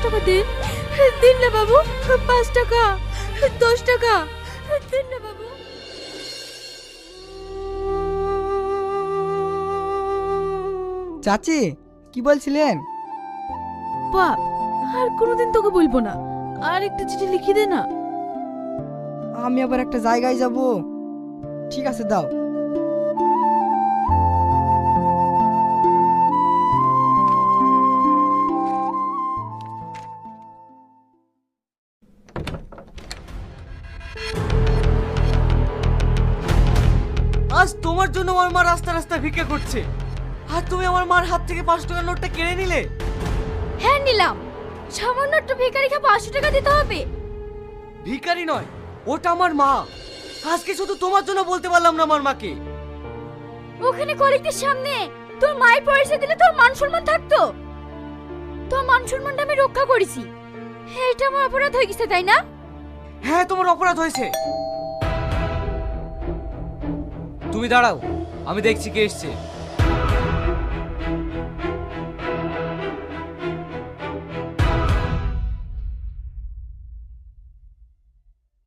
টাকা দিন। দিন না বাবু, 5 টাকা, 10 টাকা দিন না বাবু। চাচি কি বলছিলেন? বাপ, আর কোনোদিন তোকে বলবো না, আর একটা চিঠি লিখে দে না। আমি আবার একটা জায়গায় যাব। ঠিক আছে দাও। আজ তোমার জন্য আমার মা রাস্তা রাস্তা ভিক্ষা করছে, আর তুমি আমার মার হাত থেকে 5 টাকার নোটটা কেড়ে নিলে। হ্যাঁ নিলাম, সামান্য একটু ভিখারিকে 500 টাকা দিতে হবে? ভিখারি নয়, ওটা আমার মা। আজকে শুধু তোমার জন্য বলতে পারলাম না আমার মাকে। ওখানে কলিগদের সামনে তোর মায়ের পয়সা দিলে তোর মান সম্মান থাকতো? তোর মান সম্মানটা আমি রক্ষা করেছি, এটা আমার অপরাধ হয়ে গেছে তাই না? হ্যাঁ তোমার অপরাধ হয়েছে। তুমি দাঁড়াও, আমি দেখছি কে এসছে।